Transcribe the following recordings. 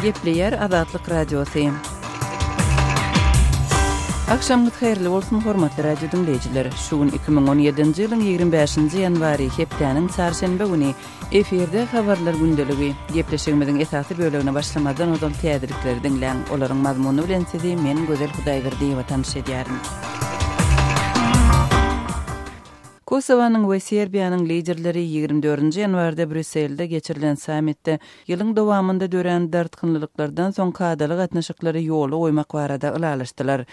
Gepleyer Azatlyk Radiosu. Akşamlyk hayrly bolsun hormatly radio dinleyijiler. Şugun 2017-nji ýylyň 25-nji ýanwary hepdeniň çarşembe güni eferde habarlar gündeligi gepleşigimiziň esasy bölegine başlamadan odal täzelikleri dinleň. Olaryň mazmuny bilen sizi men Gözel Hudaýberdiýewa tanış edýärim. Kosovanyň we Serbiýanyň liderleri 24-nji ýanwarda Brüsselde geçirilen sammitde ýylyň dowamında dören dartgynlyklardan soň kadaly gatnaşyklary ýoly goýmak barada ulalaşdylar.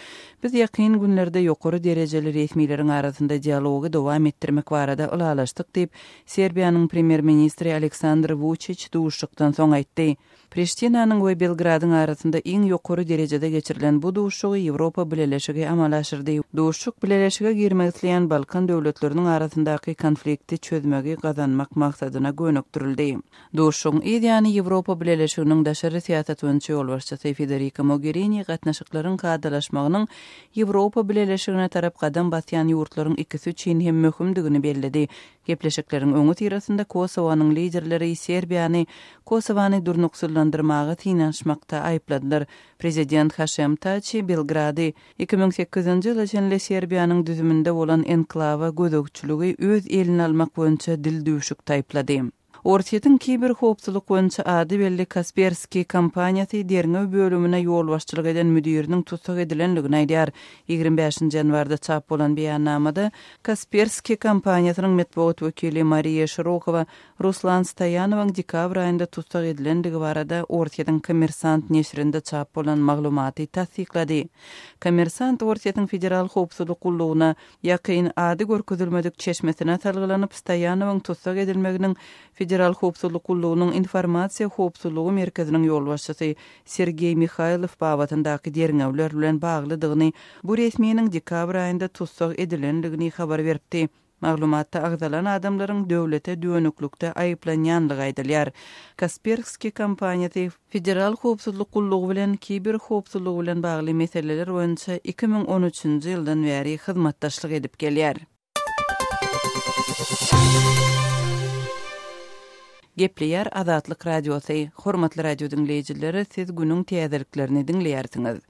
Biz ýakyn günlerde ýokary derejeli resmiýleriň arasynda dialogy dowam etdirmek barada ulalaşdyk diýip Serbiýanyň premier ministri Aleksandr Vučić duşukdan soň aýtdy. Priştinanyň we Belgradyň arasynda iň ýokary derejede geçirilen bu duşugy Ýewropa Birleşigi amal aşyrdy. Duşuk Birleşige girmek isleýän Balkan döwletleriniň arasyndaky konflikti çözmegi gazanmak maksadyna gönükdirildi. Duşugyň ideýany Ýewropa Birleşiginiň daşary siýasat öňçi ýolbaşçysy Federica Mogherini gatnaşyklaryň kadalaşmagynyň Ýewropa Birleşigine tarap gadam basýan ýurtlaryň ikisi üçin hem möhümdigini bellädi. Gepleşikleriň öňü tirasynda Kosovanyň liderleri Serbiýany Kosovany durnuksullandyrmagy tynanşmakda aýpladylar. Prezident Haşem Taçi Belgrady 2008-nji ýyl içinde Serbiýanyň düzüminde bolan enklawa gözegçiligi öz eline almak boýunça dil düşük taýplady. Ortiýetiň kiber howpsuzlyk boýunça ady belli Kaspersky kompaniýasy derňe bölümine ýol başçylyk eden müdiriniň tutsak edilenligini aýdýar. 25-nji ýanwarda çap bolan beýannamada Kaspersky kompaniýasynyň medeniýet wekili Mariya Shirokova Ruslan Stoyanowyň dekabr aýynda tutsak edilendigi barada Ortiýetiň Kommersant neşrinde çap bolan maglumaty tasdiklady. Kommersant Ortiýetiň federal howpsuzlyk gullugyna ýakyn ady görkezilmedik çeşmesine talgylanyp Stoyanowyň tutsak edilmeginiň Federal howpsuzlyk gullugynyň informasiýa howpsuzlygy merkeziniň ýolbaşçysy Sergey Mikhailov babatyndaky derňewler bilen baglydygyny bu resmiýetiň dekabr aýynda tutsak edilenligini habar berdi. Maglumatda agzalan adamlaryň döwlete dönüklükde aýyplanýanlygy aýdylýar. Kaspersky kompaniýasy federal howpsuzlyk gullugy bilen kiber howpsuzlygy bilen bagly meseleler boýunça 2013-nji ýyldan beri hyzmatdaşlyk edip gelýär. Gepleyer Azatlyk Radiosu. Hormatly radio dinleyijileri, siz günüň täzeliklerini dinleýärsiňiz.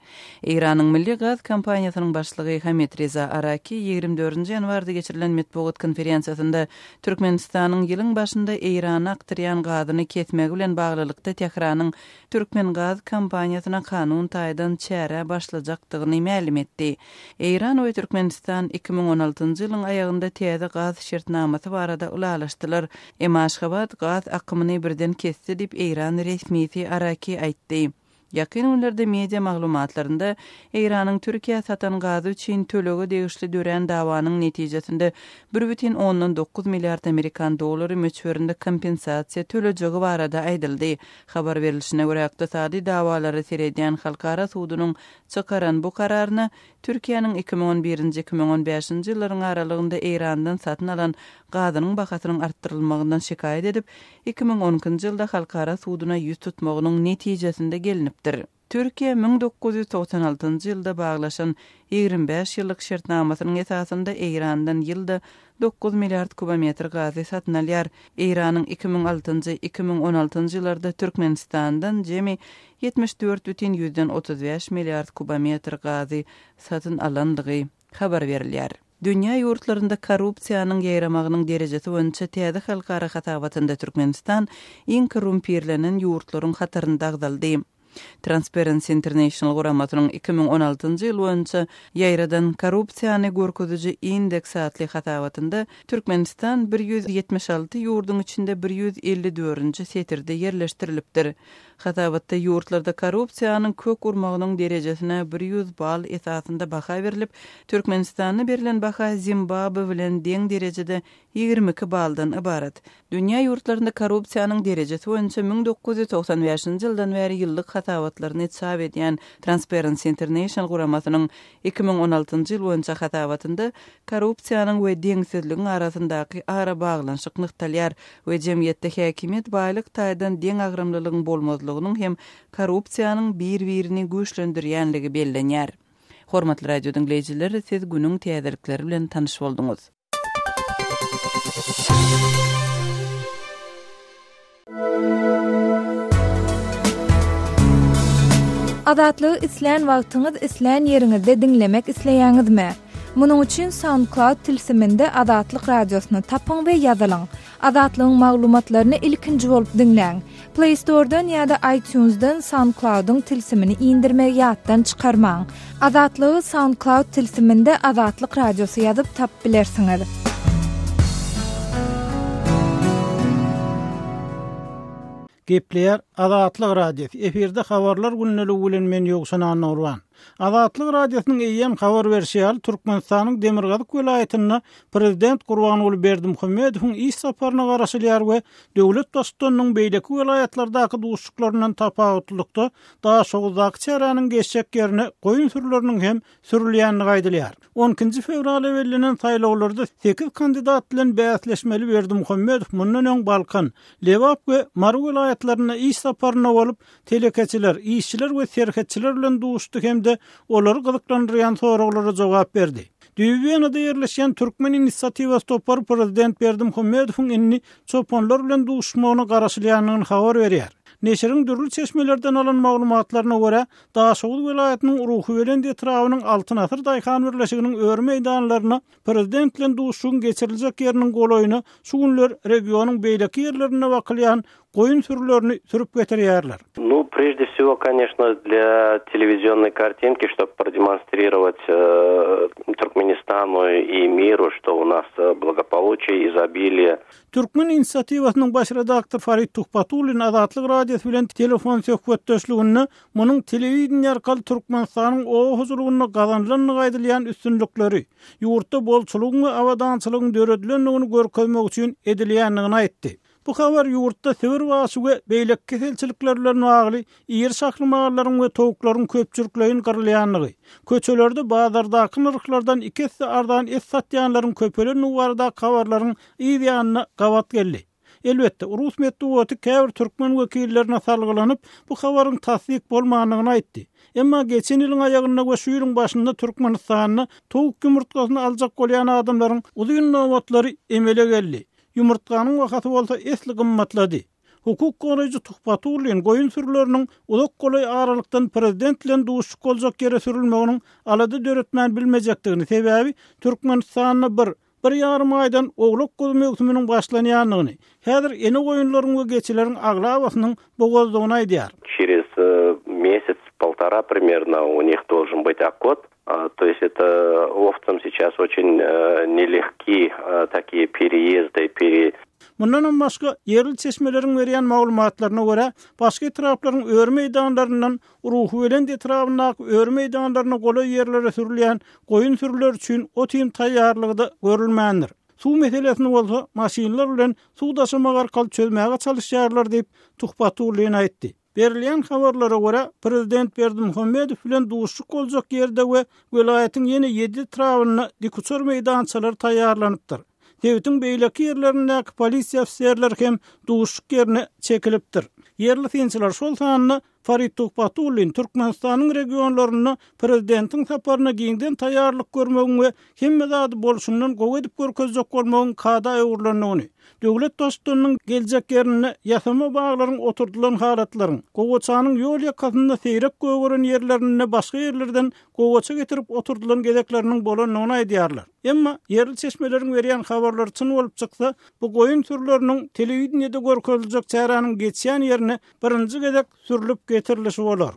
Iranyň milli gaz kompaniýasynyň başlygy Hamet Reza Araki 24-nji ýanwarda geçirilen medeniýet konferensiýasynda Türkmenistanyň ýylyň başynda Irany akdyrýan gazyny kesmegi bilen baglylykda Tehranyň Türkmen gaz kompaniýasyna kanun taýdan çäre başlajakdygyny ma'lum etdi. Iran we Türkmenistan 2016-njy ýylyň aýagynda täze gaz şertnamasy barada ulalaşdylar. Aşgabat gaz akymyny birden kesdi diýip Iran resmiýeti Araki aýtdy. Ýakyn günlerde media maglumatlarynda Iranyň Türkiýe satan gazy üçin tölegi degişli dören dawanyň netijesinde 1,9 milliard Amerikan dollary möçberinde kompensasiýa tölejegi barada aýdyldy. Habar berilişine görä ykdysady dawalary seredýän halkara sudunyň çykaran bu kararyna Türkiýanyň 2011-2015-nji ýyllaryň aralygynda Irandan satyn alan gazynyň bahasynyň artdyrylmagyndan şikaýet edip 2010-njy ýylda halkara suduna ýüz tutmagynyň netijesinde gelinipdir. Türkiýe 1996-njy ýylda baglaşan 25 ýyllyk şertnamasynyň esasynda Irandan ýylda 9 milliard kubometr gazy satyn alýar. Iranyň 2006-2016-njy ýyllarda Türkmenistandan jemi 74,35 milliard kubometr gazy satyn alandygy habar berilýär. Dünya ýurtlarynda korrupsiýanyň ýaýramagynyň derejesi boýunça täze halkara hatabatynda Türkmenistan iň korrumpirlenen ýurtlaryň hatarynda agdaldy. Transparency International guramatynyň 2016-njy ýyl boýunça ýaýradan korrupsiýany görkeziji indeks atly hatabatynda Türkmenistan 176 ýurduň içinde 154-nji setirde ýerleşdirilipdir. Hatabatda ýurtlarda korrupsiýanyň kök urmagynyň derejesine 100 bal esasynda baha berilip, Türkmenistana berilen baha Zimbabwe bilen deň derejede 22 baldan ibarat. Dünya ýurtlarynda korrupsiýanyň derejesi boýunça 1995-nji ýyldan beri ýyllyk hatabatlaryny çap edýän Transparency International guramasynyň 2016-njy ýyl boýunça hatabatynda korrupsiýanyň we deňsizligiň arasyndaky ara baglanşyk nyktalýar we jemgyýetde häkimet baýlyk taýdan deň agramlylygyň bolmazlygynyň hem korrupsiýanyň bir-birini güýçlendirýänligi bellenýär. Hormatly radio dinleyijiler, siz günüň täzelikleri bilen tanyş bolduňuz. Azatlygy isleýän wagtyňyz isleýän ýeriňizde dinlemek isleýäňizmi? Munuň üçin SoundCloud tilsiminde Azatlyk radiosyny tapyň we ýazylyň. Azatlygyň maglumatlaryny ilkinji bolup dinleň. Play Store'dan ýa-da iTunes'dan SoundCloud'un tilsimini indirmegi ýatdan çykarmaň. Azatlygy SoundCloud tilsiminde Azatlyk radiosy ýazyp tap bilersiňiz. Gepleýär Azatlyk radiosu. Eferde habarlar günnälik bilen men ýogşan Nurwan. Azatlyk radiosynyň eýen habar berýär Türkmenistanyň Demirgazyk welaýatyna prezident Gurbanuly Berdimuhammedowyň iş saparyna garaşylýar we döwlet başçylygynyň beýleki welaýatlardaky duşuklarynyň tapawutlykda daha şowuzak çäranyň geçjek ýerine goýun sürüleriniň hem sürülýänini gaýdylýar. 12 fevral ewellenen saýlawlarda 8 kandidat bilen bäsleşmeli Berdimuhammedow mundan öň Balkan, Lewap we Mar welaýatlaryna iş saparyna bolup telekeçiler, işçiler we serhetçiler bilen duşdy hem olary gyzyklandyrýan soraglary jogap berdi. Düýbenede ýerleşen Türkmen inisiatiwasy topar prezident Berdimuhammedowyň inni çopanlar bilen duşmagyna garaşylýanyny habar berýär. Neşiriň dürli çeşmelerden alan maglumatlaryna görä, Daşoğul welaýatynyň Uruhy bilen etrawynyň Altyn Asır daýhan birleşiginiň ör meýdanlaryna prezident bilen duşugyň geçiriljek ýeriniň golaýyny şu günler regionyň beýleki ýerlerine wakylýan goýun sürülerini sürüp getirýärler. Прежде всего, конечно, для телевизионной картинки, чтобы продемонстрировать Туркменистану и миру, что у нас благополучие, изобилие. Türkmen inisiatiwasynyň baş redaktor Farid Tuhpatulyn Azatlyk radiosu bilen telefon söhbetdeşligini munyň telewizion arkaly Türkmenistanyň o huzurlygyny gazanylanyny gaýdylýan üstünlikleri, ýurtda bolçulugyň we awadançylygyň döredlenligini görkezmek üçin edilýänligini aýtdy. Bu habar ýurtda sewer basy we beýlek keselçilikler bilen bagly ýer saklamagylaryň we toguklaryň köpçülikleýin gyrylýanlygy, köçelerde bazardaky nyrklardan 2 hisse ardan et satýanlaryň köpelen nuwarda habarlaryň ýa-da gawat geldi. Elbetde Rus medeniýeti käbir türkmen wekillerine salgylanyp bu habaryň tasdik bolmanyny aýtdy. Emma geçen ýylyň aýagyna we şu ýylyň başynda Türkmenistanyny towuk ýumurtkasyny aljak bolýan adamlaryň uzun nowatlary emele geldi. Yumurtganyň wakaty bolsa esli gymmatlady. Hukuk goraýjy Tuhpatulyn goýun sürüleriniň uzak golay aralykdan prezident bilen duşuk boljak ýere sürülmeginiň alady döretmän bilmejekdigini sebäbi Türkmenistanyny bir ýarym aýdan oglak gozy mewsüminiň başlanýanyny, häzir ene goýunlaryň we geçileriň aglawasynyň bogozdygyny aýdýar. Через месяц-полтора примерно у них должен быть окот. То есть это овцам сейчас очень нелегки такие переезды. Mundan başga yerli çeşmeleriň berýän maglumatlaryna görä, başga etraplaryň ör meýdanlaryndan Uruhy bilen etrawyna ör meýdanlaryna golay ýerlere sürülýän goýun sürüler üçin otym taýýarlygyda görülmändir. Suw meselesini bolsa maşinler bilen suw daşymagy arkaly çözmäge çalışýarlar diýip Tuhpatulyn aýtdy. Berilýän habarlara görä, prezident Berdimuhammedow bilen duşuk boljak ýerde we welaýatyň ýene 7 trawyna dikuçor meýdançalar taýýarlanypdyr. Dewletiň beýleki ýerlerindäki polisiýa ofisiýerler hem duşuk ýerine çekilipdir. Yerli synçylar şol sanyny Farid Tuhpatulyn Türkmenistanyň regionlaryna prezidentiň saparyna giňden taýýarlyk görmegiň we hemme zady bolşundan gowy edip görkezjek bolmagyň kada öwrülanyny, döwlet dostlugynyň geljek ýerine ýasama baglaryň oturdulan halatlaryň, gowaçanyň ýol ýakasynda seýrek göwüren ýerlerine başga ýerlerden gowaça getirip oturdulan gedekleriniň bolanyny aýdýarlar. Emma yerli çeşmeleriň berýän habarlar çyn bolup çyksa, bu goýun türleriniň telewizionyda görkeziljek çäranyň geçýän ýerine birinji gedek sürülip getirilişi bolar.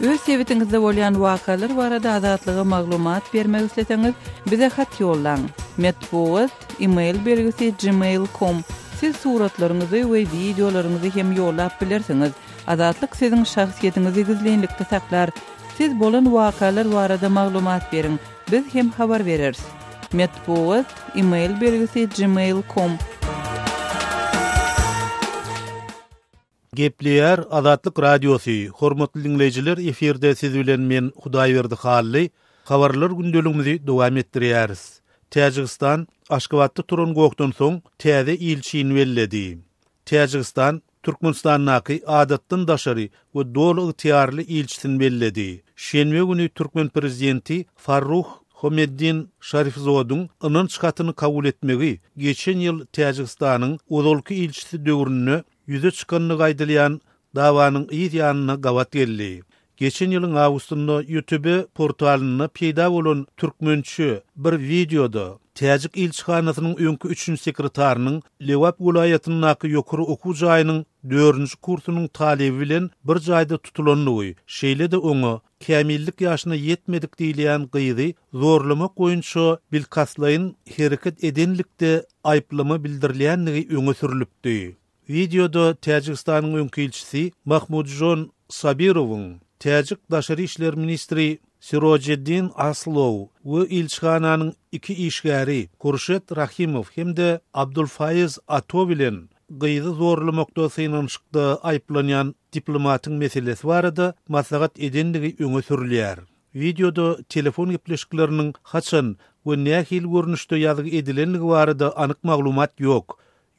Öz sewitingizde bolýan wakalar barada azatlyga maglumat bermek isleseňiz, bize hat ýollaň. Metbuat email belgisi gmail.com. Siz suratlaryňyzy we videolaryňyzy hem ýollap bilersiňiz. Azatlyk siziň şahsiýetiniňizi gizlenlikde saklar. Siz bolan wakalar barada maglumat beriň. Biz hem habar bereriz. Metbuat email belgisi gmail.com. Gepleýär Azatlyk radiosu. Hormatly dinleýijiler, eferde siz bilen men Hudaýberdi Hally habarlar gündeligimizi dowam etdirýäris. Täjikistan Aşgabatda turan gokdan soň täze ilçini belledi. Täjikistan Türkmenistanyň adatdan daşary we dolu ýetiýarly ilçisini belledi. Şenbe günü Türkmen prezidenti Farruh Homeddin Şarifzowyň ynanç hatyny kabul etmegi geçen ýyl Täjikistanyň uzalky ilçisi döwründe yüze çıkanını gaýdylýan dawanyň iýit ýanyna gawat geldi. Geçen ýylyň awgustynda YouTube portalyna peýda bolan türkmençe bir videoda Täjik ilçihanasynyň öňkü 3-nji sekretarynyň Lewap welaýatynyň ýokary okuw jaýynyň 4-nji kursunyň talebi bilen bir jaýda tutulanyny, şeýle de oňa kämillik ýaşyna ýetmedik diýilýän gyýdy zorlamak boýunça bilkaslaýyn hereket edenlikde aýplama bildirilýänligi öňe sürilipdi. Videoda Täjikistanyň öňkü ilçisi Mahmudjon Sabirowyň, Täjik Daşary işler ministri Sirojeddin Aslow we ilçihananyň iki işgäri Kurşet Rahimov hemde Abdulfaiz Ato bilen gyýdy zorlamakda synanşykda aýplanýan diplomatyň meselesi barada maslahat edenligi öňe sürilýär. Videoda telefon gepleşikleriniň haçan we nähil görnüşde ýazyk edilenligi barada anyk maglumat ýok.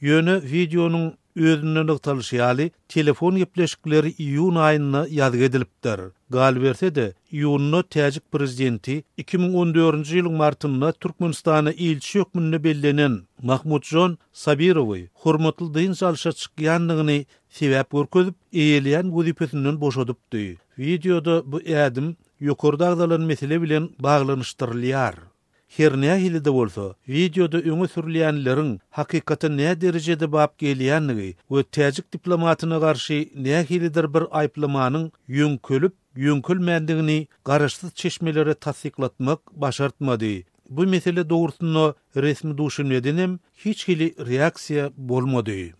Ýöne videonyň özünden ýaly telefon gepleşikleri iýun aýyna ýazyk edilipdir. Gal berse de iýunna Täjik prezidenti 2014-nji ýylyň martynda Türkmenistana ilçi hökmünde bellenen Mahmudjon Sabirowy hormatly dyn çalşa çykýanlygyny sebäp görkezip eýelýän wezipesinden boşadypdy. Videoda bu ädim ýokurdagylan mesele bilen baglanyşdyrylýar. Her nähili de bolsa, videoda öňe sürilýänleriň hakykata nä derejede bap gelýänligi we Täjik diplomatyna garşy nähilidir bir aýplamanyň ýönkölmändigini garaşsyz çeşmelere tasdiklatmak başartmady. Bu mesele dogrusynda resmi düşünmeden hem hiç hili reaksiýa bolmady.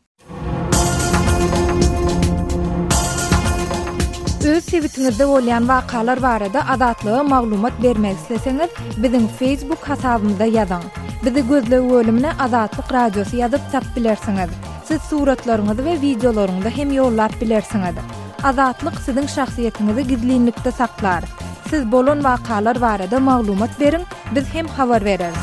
Öz sebitiňizde bolýan wakalar barada adatlyga maglumat bermek isleseňiz, biziň Facebook hasabymyzda ýazyň. Bizi gözlegi bölümine Azatlyk Radiosu ýazyp tap bilersiňiz. Siz suratlaryňyzy we videolaryňyzy hem ýollap bilersiňiz. Azatlyk siziň şahsiýetiniňizi gizlinlikde saklar. Siz bolan wakalar barada maglumat beriň, biz hem habar bereriz.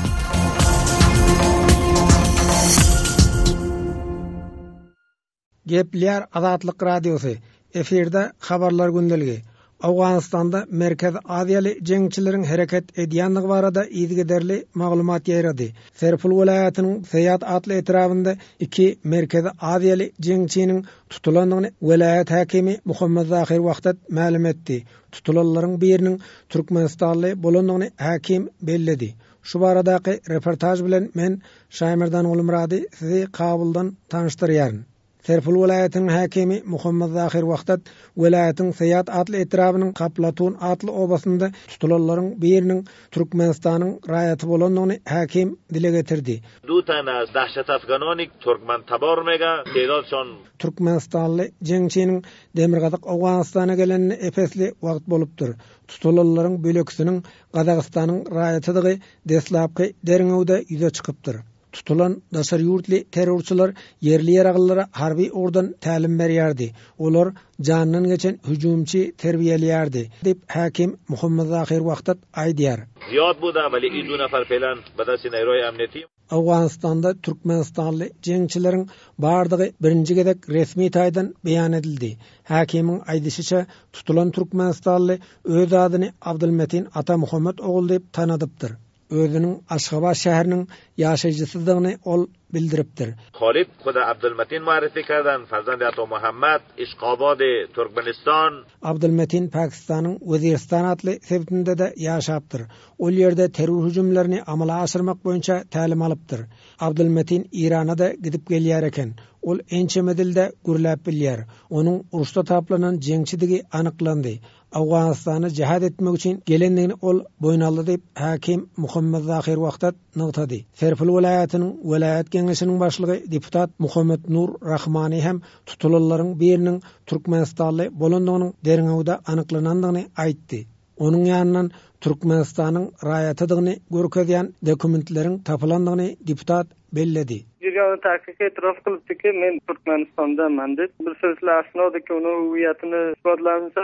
Gepler Azatlyk Radiosu. Efirde habarlar gündeligi. Awganistanda Merkez Aziýaly jeňçileriň hereket edýänligi barada ýygyderli maglumat ýeradi. Serpul welaýatynyň Seyat atly etrafynda 2 Merkez Aziýaly jeňçiniň tutulanlygyny welaýat häkimi Muhammed Zahir wagtat ma'lum etdi. Tutulanlaryň biriniň Türkmenistanly bolanlygyny häkim belledi. Şu baradaky reportaj bilen men Şaýmyrdan Ulumrady sizi Kabuldan tanıştyrýaryn. Serpul welaýatynyň häkimi Muhammed Zahir wagtat welaýatyň Seyat atly etrafynyň Kaplatun atly obasynda tutulanlaryň biriniň Türkmenistanyň raýaty bolanlygyny häkim dile getirdi. Du tane az dahşat afganonyk Türkmen tabarmega teýdalşon Türkmenistanly jeňçiniň Demirgazyk Awganistana gelenine epesli wagt bolupdyr. Tutulanlaryň bölekçiniň Gazagystanyň raýatydygy deslapky derňewde ýüze çykypdyr. Tutulan daşary ýurtly terrorçylar yerli ýaraglylara harby ordan tälim berýärdi. Olar janyny geçen hüjümçi terbiýelýärdi dep häkim Muhammed Zahir wagtat aýdýar. Ziyad buda wali 2 nafer falan badasy Nairobi amneti. Awganistanda Türkmenistanly jeňçileriň bardygy birinji gedek resmi taýdan beýan edildi. Häkimiň aýdysyça tutulan Türkmenistanly öz adyny Abdulmetin Ata Muhammed oğul dep tanadypdyr. Özünün Aşgabat şäheriniň ýaşaýjysydygyny ol bildiripdir. Halid Huda Abdulmetin ma'rifi kardan farzandi Ato Muhammed Işqabadi Türkmenistan. Abdulmetin Pakistanyň Weziristan atly sebitinde de ýaşapdyr. Ol ýerde terror hüjümlerini amala aşyrmak boýunça tälim alypdyr. Abdulmetin Irana da gidip gelýär eken. Ol ençemedilde gürläp bilýär. Onuň uruşda taplanan jeňçidigi anyklandy. Awganistany jihad etmek üçin gelendigini ol boýnaldy dep häkim Muhammed Zahir wagtat nygtady. Serpul welaýatynyň welaýat geňeşiniň başlygy deputat Muhammed Nur Rahmany hem tutulanlaryň biriniň Türkmenistanly bolandygynyň derňewde anyklanandygyny aýtdy. Onuň ýanyndan Türkmenistanyň raýatydygyny görkezýän dokumentleriň tapylandygyny deputat belledi. Ýa-da tahqiq etiraf kılıpdy ki, men Türkmenistandaman dep bir sözle asnoda ki, onu hüwiýatyny isbatlansa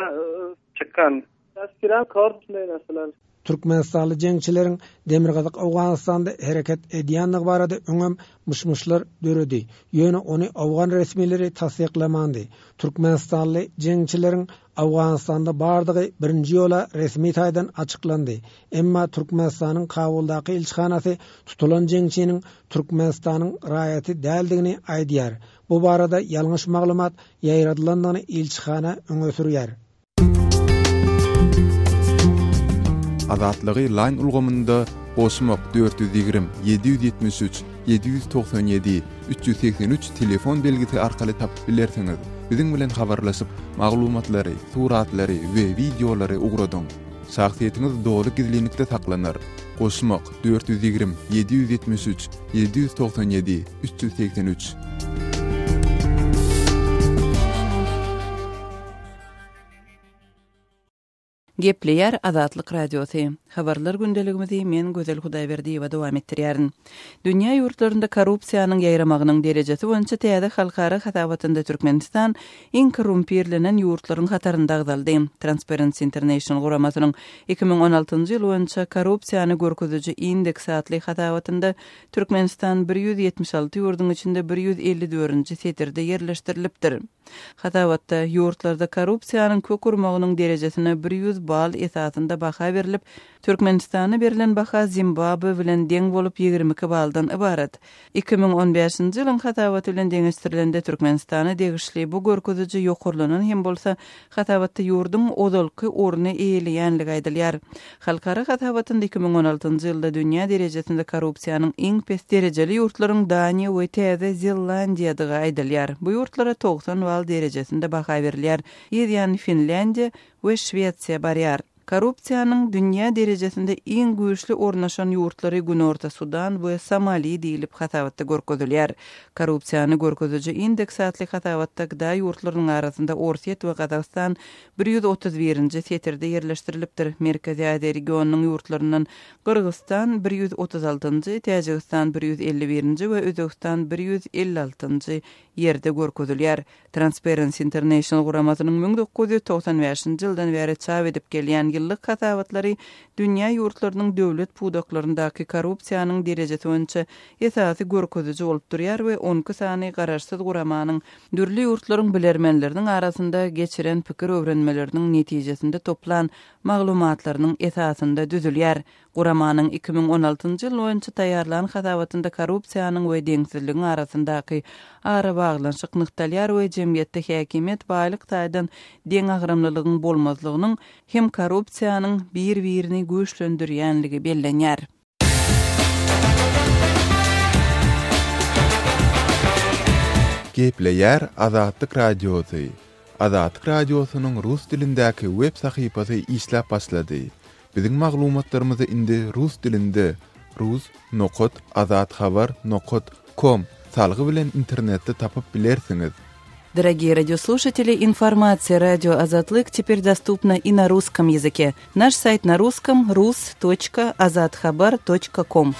çykkan. Askiran kart nämeler? Türkmenistanly jeňçileriň Demirgazyk Awganystanda hereket edýänligi barada öňem mışmışlar döredi. Ýöne ony Awgan resmileri tasdiklamady. Türkmenistanly jeňçileriň Awganystanda bardygy birinji ýola resmi taýdan açyklandy. Emma Türkmenistanyň Kabuldaky elçihanasy tutulan jeňçiniň Türkmenistanyň raýaty däldigini aýdýar. Bu barada ýalňyş maglumat ýaýradylandygyny elçihana öňe sürýär. Azatlygy line ulgamynda Osmak 420 773 797 383 telefon belgisi arkaly tapyp bilersiňiz. Biziň bilen habarlaşyp maglumatlary, suratlary we videolary ugradyň. Şahsiýetiniz dogry gizlilikde saklanır. Osmak 420 773 797 383. Gepleýär Azatlyk Radiosy. Habarlar gündeligimizi men Gözel Hudaýberdiýewa dowam etdirýärin. Dünýä ýurtlarynda korrupsiýanyň ýaýramagynyň derejesi boýunça täze halkara hatabatynda Türkmenistan iň korrumpirlenen ýurtlaryň hatarynda agdaldy. Transparency International guramasynyň 2016-njy ýyl boýunça korrupsiýany görkezüji indeks atly hatabatynda Türkmenistan 176 ýurduň içinde 154-nji setirde ýerleşdirilipdir. Hatabatda ýurtlarda korrupsiýanyň kökürmeginiň derejesine 100 bal esasında baha berilip, Türkmenistana berilen baha Zimbabwe bilen deň bolup 22 baldan ibaret. 2015-nji ýylyň hatabaty bilen deňeşdirilende Türkmenistana degişli bu görkezüji ýokurlanan hem bolsa hatabatda ýurdun odalky orny eýleýänligi aýdylýar. Halkara hatabatynda 2016-njy ýylda dünýä derejesinde korrupsiýanyň iň pes derejeli ýurtlaryň Daniýa we Täze Zelandiýadygy aýdylýar. Bu ýurtlara 90 bal derejesinde baha berilýär. Ýa-ni Finlandiýa we Şwetsiýa barýar. Korrupsiýanyň dünýä derejesinde iň güýçli ornaşan ýurtlary Günorta Sudan we Somali diýilip hatabatda görkezilýär. Korrupsiýany görkezüji indeks atly hatabatda gda ýurtlarynyň arasynda Orsiýet we Gazagystan 131-nji setirde ýerleşdirilipdir. Merkezi Aziýa regionunyň ýurtlaryndan Kyrgyzstan 136-njy, Täjikistan 151-nji we Özbegistan 156-njy ýerde görkezilýär. Transparency International guramasynyň 1995-nji ýyldan beri çap edip gelýän ýyllyk hatabatlary dünýä ýurtlarynyň döwlet puwdaklaryndaky korrupsiýanyň derejesi boýunça esasy görkezüji bolup durýar we 10 sany garaşsyz guramanyň dürli ýurtlaryň bilermenleriniň arasynda geçiren pikir öwrenmeleriniň netijesinde toplan maglumatlarynyň esasynda düzülýär. Guramanyň 2016-njy ýyl boýunça taýýarlanan hatabatynda korrupsiýanyň we deňsizligiň arasyndaky ara baglanşyk nyktalar we jemgyýetde häkimet baýlyk taýdan deň agramlylygyň bolmazlygynyň hem korrupsiýanyň bir-birini güýçlendirýänligi bellenýär. Gepleýär Azatlyk Radiosy. Azatlyk Radiosynyň rus dilindäki web sahypasy işläp başlady. Biziň maglumatlarymyzy indi rus dilinde rus.azatxabar.com salgy bilen internetde tapyp bilersiňiz. Дорогие радиослушатели, информация «Радио Азатлык» теперь доступна и на русском языке. Наш сайт на русском rus.azatxabar.com.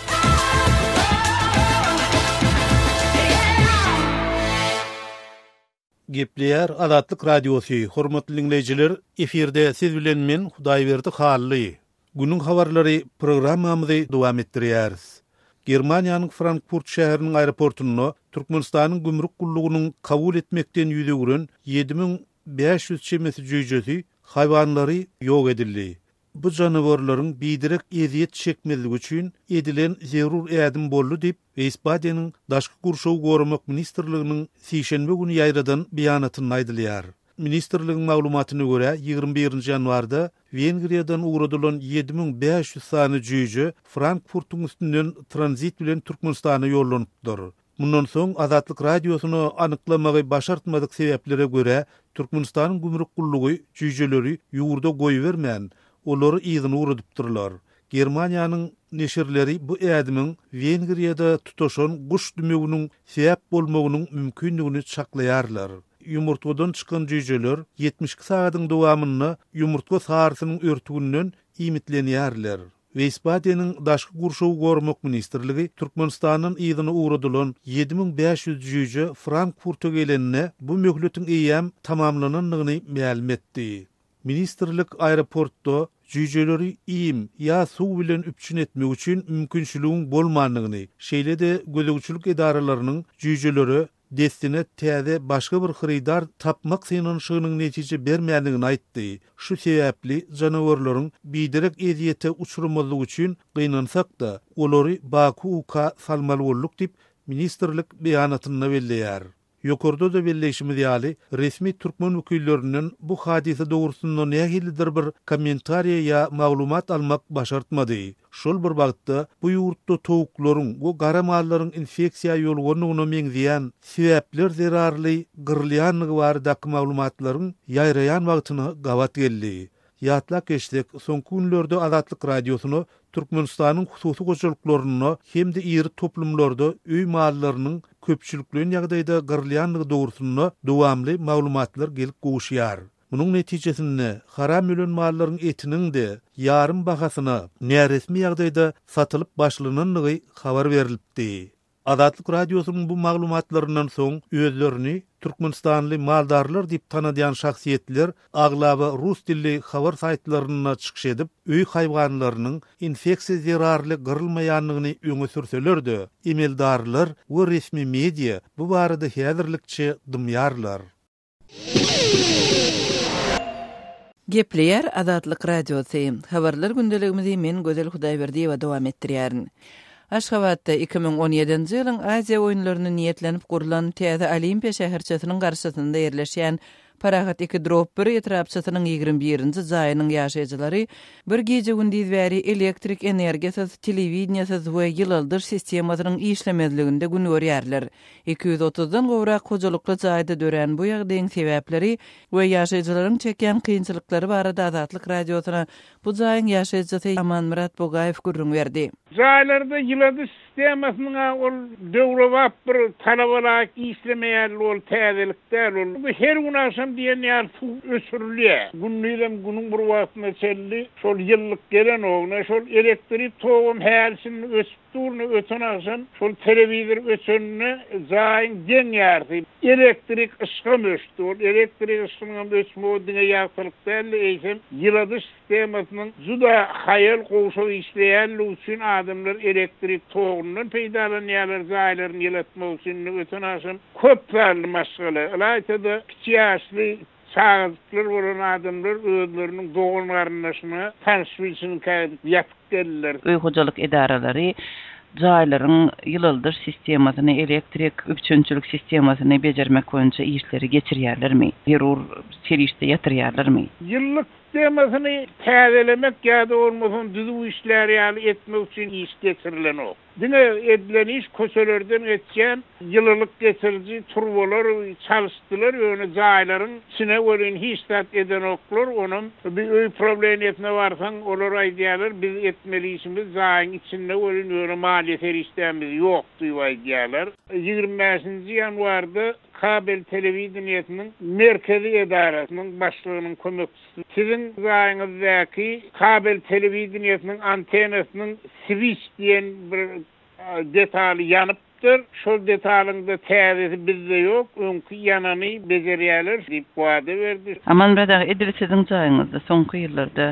Gepleýär Azatlyk Radiosy. Hormatly dinleyijiler, efirde siz bilen men Hudaýberdi Hally. Günüň habarlary programmamyzy dowam etdirýäris. Germaniýanyň Frankfurt şäheriniň aeroportuny Türkmenistanyň gümrük gullugynyň kabul etmekden ýüzegüren 7500 çemesi jüýjesi haýwanlary ýok edildi. Bu janawarlaryň bidirek eziýet çekmezligi üçin edilen zerur ädim boldy diýip Ispadyanyň daşky gurşaw gorumak ministrliginiň sişenbe güni ýaýradan beýanatyny aýdylýar. Ministrligiň maglumatyna görä 21-nji ýanwarda Wengriýadan ugradylan 7500 sany jüýje Frankfurtun üstünden tranzit bilen Türkmenistana ýollanypdyr. Mundan soň Azatlyk Radiosyny anyklamagy başartmadyk sebeplere görä Türkmenistanyň gümrük gullugy jüýjeleri ýurda goýbermän, olary ýygyny uradypdyrlar. Germaniýanyň neşirleri bu ädimiň Wengriýada tutaşan guş dümeginiň sebäp bolmagynyň mümkinligini çaklaýarlar. Yumurtgadan çykan jüýjeler 72 saatyň dowamyny yumurtga sarysynyň örtügünden imitlenýärler. Ispadyanyň daşky gurşaw gorumak ministrligi Türkmenistanyň ýygyny uradylan 7500 jüýje Frankfurt'a gelenine bu möhletiň eýem tamamlananlygyny ma'lum etdi. Ministrlik aeroportda jüýjeleri iýim ýa suw bilen üpçün etmek üçin mümkinçiligiň bolmandygyny, şeýle de gözegçilik edaralarynyň jüýjeleri destine täze başga bir hyrydar tapmak synanyşynyň netije bermeýändigini aýtdy. Şu sebäpli janawarlaryň biderek eziyete uçurmalygy üçin gynansak da olary Baku-ka salmaly bolduk dip ministerlik beýanatyna belleýär. Yokorda da belleşimiz ýaly resmi türkmen wekilleriniň bu hadise dogurusynda nähilidir bir kommentariýa ýa maglumat almak başartmady. Şol bir wagtda bu ýurtda tovuklaryň, bu gara mallaryň infeksiýa ýolgonuny meňzeýän sebäpler zerarly gyrlyanlygy barada maglumatlaryň ýaýraýan wagtyna gawat geldi. Ýatlak geçdik, soňky günlerde Azatlyk radiosyny Türkmenistanyň hususy goşuluklaryny hem-de ýeri toplumlarda öý mallarynyň köpçülikliň ýagdaýda gyrlyanlygy dogrusyny dowamly maglumatlar gelip goşýar. Munyň netijesinde haram ölen mallaryň etiniň de ýarym bahasyna näresmi ýagdaýda satylyp başlananlygy habar berilipdi. Azatlyk radiosynyň bu maglumatlarynyň soň özlerini Türkmenistanly maldarlar dip tanadyan şahsiýetler aglaba rus dilli habar saytlaryna çykyş edip öý haýwanlarynyň infeksiýa zerarly gyrylmaýanlygyny öňe sürselerdi. Emeldarlar we resmi media bu barada häzirlikçi dymýarlar. Gepleýär Azatlyk radiosy. Habarlar gündeligimizi men Gözel Hudaýberdiýewa dowam etdirýärin. Aşgabatda 2017-nji ýylyň Aziýa oýunlaryny niýetlenip gurulan Täze Olimpiýa şäherçesiniň garşysynda ýerleşýän Paragat 2 drop 1 etrapçysynyň 21-nji jaýynyň ýaşaýjylary bir gece gündüz bäri elektrik energiýasyz, telewizioniýasyz we ýyldyr sistemasynyň işlemezliginde gün görýärler. 230-dan gowrak hojalykly jaýda dören bu ýagdaýyň sebäpleri we ýaşaýjylaryň çeken kynçylyklary barada Azatlyk radiosyna bu jaýyň ýaşaýjysy Aman Murat Bogaýew gurrun berdi. Jaýlarda ýyldy sistemasynyň ol döwrewap bir talabarak işlemeýär ol täzelikler ol. Bu her gün akşam diýen ýar ösürilýär. Günlüýem günüň bir wagtyna çelli şol ýyllyk gelen ogna şol elektrik togum hälsini ösüp durny öten akşam şol telewizor ösünni jaýyn geňýärdi. Elektrik ışgym ösdi. Ol elektrik ışgynyň ösmegine ýagtyrykdan eýsem ýyldy sistemasynyň juda haýal goşup işleýänligi üçin adamlar elektrik togunyň peýdalanýarlar jaýlaryny ýylatmak üçin öten akşam köp barly maşgala. Aýtdy kiçi sağlıklar olan adamlar özlerinin doğum arınlaşına tanışmışsın ki yapıp gelirler. Öy hocalık edaralary jaýlaryň ýyldyr sistemasyny, elektrik üpçünçülük sistemasyny bejermek boýunça işleri geçirýärlermi? Zerur serişde ýatyrýarlarmy? Ýyllyk sistemasyny täzelemek ýa-da bolmasam düzgün işler ýaly etmek üçin iş geçirilen o. Dine edilen iş köşelerden etken ýyllyk geçirici turbolar çalışdylar, öňe jaýlaryň içine ören histat eden oklar, onuň bir öý problem etme barsaň olar aýdýarlar, biz etmeli işimiz jaýyň içinde ören öňe maliýe serişdämiz ýokdy diýýärler. 25-nji ýanwarda kabel telewizioniýasynyň merkezi edarasynyň başlygynyň kömekçisi sizin jaýyňyzdaky kabel telewizioniýasynyň antenasynyň switch diýen bir detaly ýanypdyr. Şol detalyňda täzesi bizde ýok, öňkü ýanany bejerýärler diýip wada berdi. Aman bada edil sizin jaýyňyzda soňky ýyllarda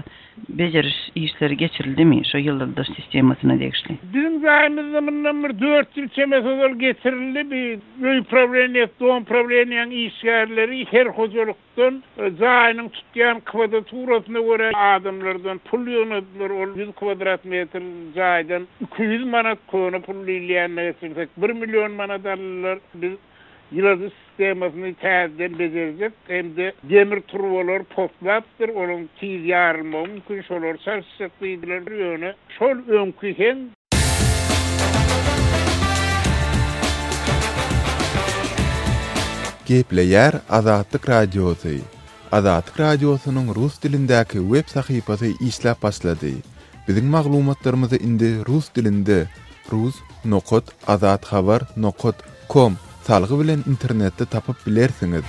bejeriş işleri geçirildimi şu ýyldyr sistemasyna degişli? Bizim jaýymyzda mundan bir 4 ýyl çemesol geçirildi. Bir öý problemler, doğum problemleriň işgärleri her hojalykdan jaýynyň tutýan kvadraturasına görä adamlardan pul ýönedirler. Ol 100 kvadrat metr jaýdan 200 manat köne pul ýetirýärler. 1 milyon manat alırlar. Biz ýyldy sistemasyny täzeden bejerjek, hem de demir turbolar poplapdyr, onuň tiz ýarylmagy mümkin, şolar sarşykdylar ýöne. Şol öňkü hen Gepleýär Azatlyk radiosy. Azatlyk radiosynyň rus dilindäki web sahypasy işläp başlady. Biziň maglumatlarymyzy indi rus dilinde rus.azatxabar.com salgy bilen internetde tapyp bilersiňiz.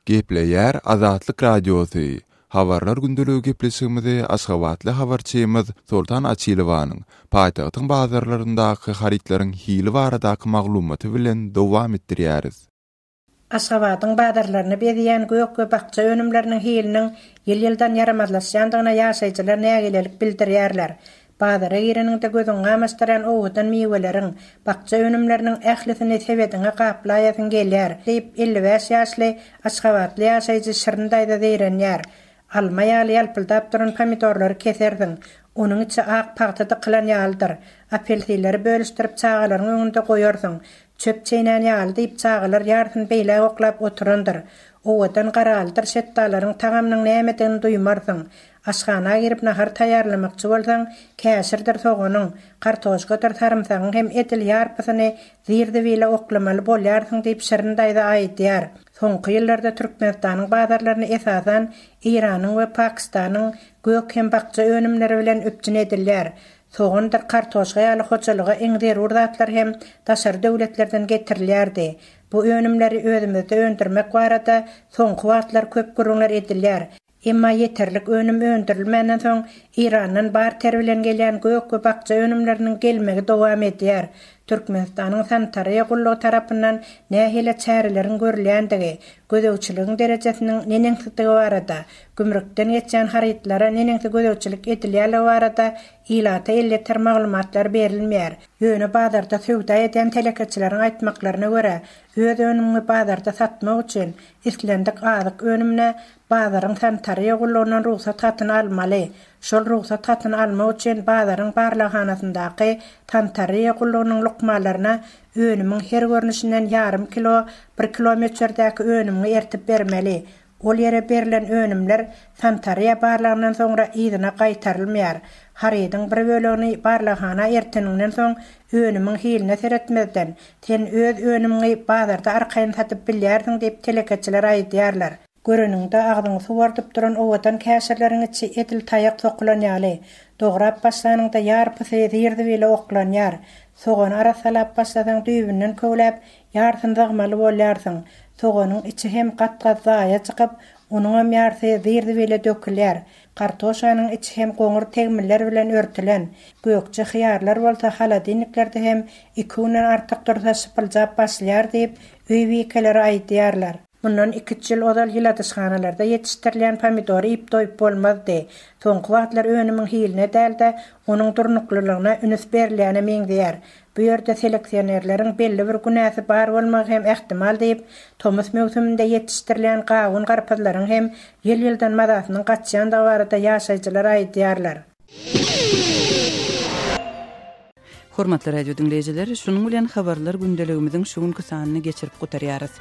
Gepleýär Azatlyk radiosy. Habarlar gündeligi gepleşigimizde Aşgabatly habarçymyz Sultan Açylowanyň paýtagtyň bazarlaryndaky haritlaryň hili baradaky maglumaty bilen dowam etdirýäris. Aşgabatyň bazarlaryny beziýän gökbe bakça önümleriniň hiliniň ýyl-ýyldan yaramazlaşýandygyna ýaşaýjylar nägilelik bildirýärler. Bazara gireninde gözüň gamastyran owudan miweleriň, bakça önümleriniň ählisini sebedine gaplaýasyn gelýär, diýip 55 ýaşly Aşgabatly ýaşaýjy Şyryndaýda diýrenýär. Alma ýaly ýalpyldap duran pomidorlary keserdiň. Onuň içi ak paýtada kılan ýalydyr. Apelsinleri bölüşdirip çağalaryň öňünde goýarsyň. Çöp çeýnän ýaly diýip çağalar ýarsyň beýle oklap oturandyr. Owadan garalydyr şetdalaryň tagamynyň nämetini duýmarsyň. Aşgana girip nahar taýýarlamakçy bolsaň, käşirdir soganyň, kartoşkadyr sarymsagyň hem etil ýarpysyny zirde beýle oklamaly bolýarsyň diýip Şyryndaýda aýdýar. Soňky ýyllarda Türkmenistanyň bazarlaryny esasan Iranyň we Pakistanyň gök hem bakça önümleri bilen öpjün edilýär. Soğundur kartoşga ýaly hoçalyga iň zerur zatlar hem daşary döwletlerden getirilýärdi. Bu önümleri özümizde öndürmek barada soňky wagtlar köp gürüňler edilýär. Emma yeterlik önüm öndürilmenden soň Iranyň barter bilen gelýän gök we bakça önümleriniň gelmegi dowam edýär. Türkmenistanyň sanitariýa gullugy tarapyndan nähile çärelerin görülýändigi, gödöwçiligiň derejesiniň neneňsizligi barada, gümrükden geçen haritlara neneňsi gödöwçilik edilýärligi barada ilata elleter maglumatlar berilmeýär. Ýöne bazarda söwda eden telekeçileriň aýtmaklaryna görä, öz önümni bazarda satmak üçin islendik azyk önümne bazaryň sanitariýa gullugynyň ruhsat hatyny almaly. Şol ruhsat hatyny almak üçin bazaryň barlahanasyndaki sanitariýa gullugynyň lukmalaryna önümiň her görnüşinden yarım kilo, 1 kilometrdäki önümni ertip bermeli. Ol ýere berilen önümler sanitariýa barlagynyň soňra ýygyna gaýtarylmaýar. Harydyň bir bölegini barlahana erteninden soň önümiň hiline seretmezden, sen öz önümni bazarda arkaýyn satyp bilýärsiň diýip telekeçiler aýdýarlar. Görünüňde agdyň suwardyp duran owadan käşirleriň içi etil taýak sokulanýaly. Dograp başlanyňda ýarpysy zirde bilen oklanýar. Soğan arasalap başladan düýbünden köwläp ýarsyn dagmaly bolýarsyň. Soğanyň içi hem gat-gat zaýa çykyp, onuň ýarsy zirde bilen dökülýär. Kartoşanyň içi hem goňur tegmiller bilen örtülen. Gökçe hyýarlar bolsa haladiňliklerde hem 2 günden artyk dursa şypyljap başlaýar diýip öýbiýkeler aýdýarlar. Bundan 2 ýyl odal ýyladyşhanalarda ýetişdirilen pomidor ip doýup bolmazdy. Soňky wagtlar önümiň hiline dälde onuň durnuklylygyna üns berilýäne meňdýär. Bu ýerde seleksionerleriň belli bir günäsi bar bolmagy hem ähtimal diýip, Tomus mewsüminde ýetişdirilen gawun garpazlaryň hem ýyl-ýyldan madasynyň gaçýandygy barada ýaşaýjylar aýdýarlar. Hormatly radio dinleýijiler, şunuň bilen habarlar gündeligimiziň şu günkü sanyny geçirip gutarýarys.